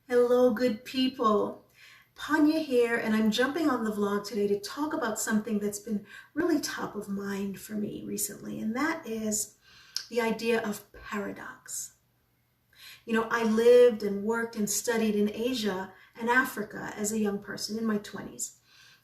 Hello, good people. Panya here, and I'm jumping on the vlog today to talk about something that's been really top of mind for me recently, and that is the idea of paradox. I lived and worked and studied in Asia and Africa as a young person in my 20s.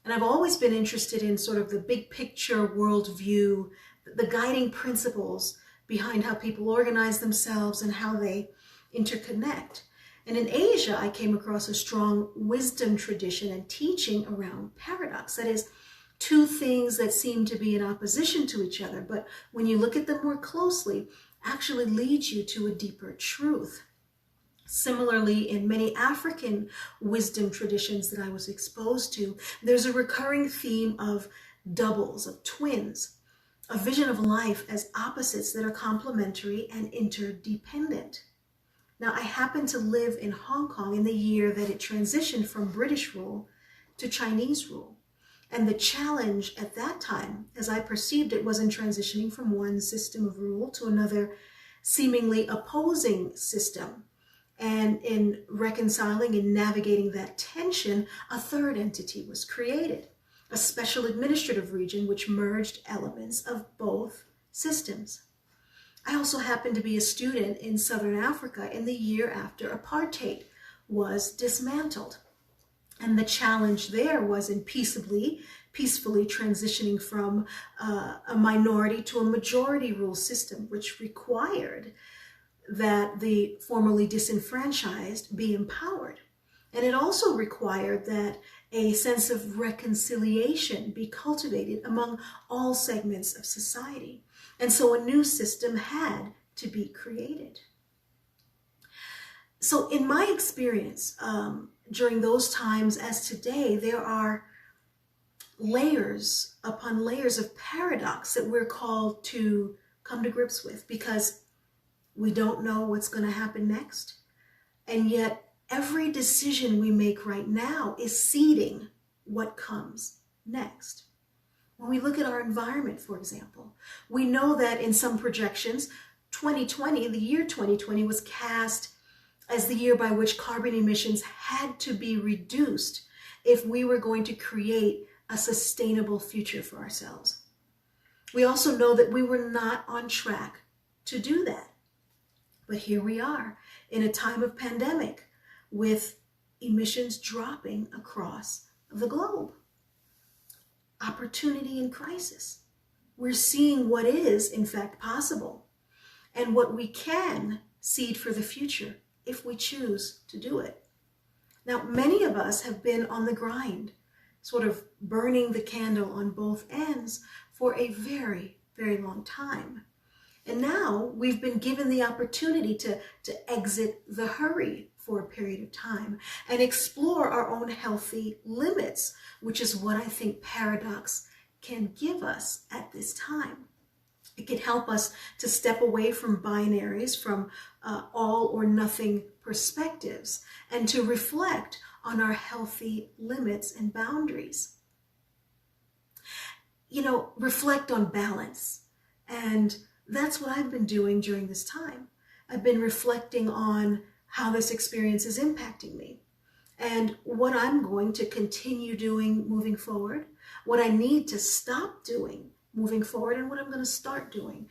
And I've always been interested in sort of the big picture worldview, the guiding principles behind how people organize themselves and how they interconnect. And in Asia, I came across a strong wisdom tradition and teaching around paradox. That is, two things that seem to be in opposition to each other, but when you look at them more closely, actually leads you to a deeper truth. Similarly, in many African wisdom traditions that I was exposed to, there's a recurring theme of doubles, of twins, a vision of life as opposites that are complementary and interdependent. Now, I happened to live in Hong Kong in the year that it transitioned from British rule to Chinese rule. And the challenge at that time, as I perceived it, was in transitioning from one system of rule to another seemingly opposing system. And in reconciling and navigating that tension, a third entity was created, a special administrative region which merged elements of both systems. I also happened to be a student in Southern Africa in the year after apartheid was dismantled. And the challenge there was in peacefully transitioning from a minority to a majority rule system, which required that the formerly disenfranchised be empowered. And it also required that a sense of reconciliation be cultivated among all segments of society. And so a new system had to be created. So in my experience, during those times as today, there are layers upon layers of paradox that we're called to come to grips with, because we don't know what's going to happen next. And yet every decision we make right now is seeding what comes next. When we look at our environment, for example, we know that in some projections, the year 2020 was cast as the year by which carbon emissions had to be reduced if we were going to create a sustainable future for ourselves. We also know that we were not on track to do that. But here we are in a time of pandemic with emissions dropping across the globe. Opportunity in crisis. We're seeing what is, in fact, possible and what we can seed for the future if we choose to do it. Now, many of us have been on the grind, sort of burning the candle on both ends for a very, very long time. And now we've been given the opportunity to exit the hurry for a period of time and explore our own healthy limits, which is what I think paradox can give us at this time. It can help us to step away from binaries, from all or nothing perspectives, and to reflect on our healthy limits and boundaries. Reflect on balance. And that's what I've been doing during this time. I've been reflecting on how this experience is impacting me and what I'm going to continue doing moving forward, what I need to stop doing moving forward, and what I'm going to start doing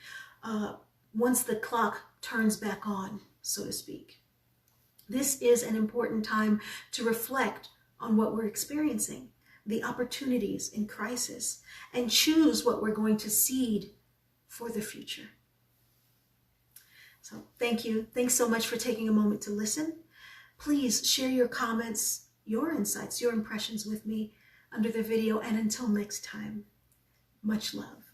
once the clock turns back on, so to speak. This is an important time to reflect on what we're experiencing, the opportunities in crisis, and choose what we're going to seed for the future. So thank you. Thanks so much for taking a moment to listen. Please share your comments, your insights, your impressions with me under the video. And until next time, much love.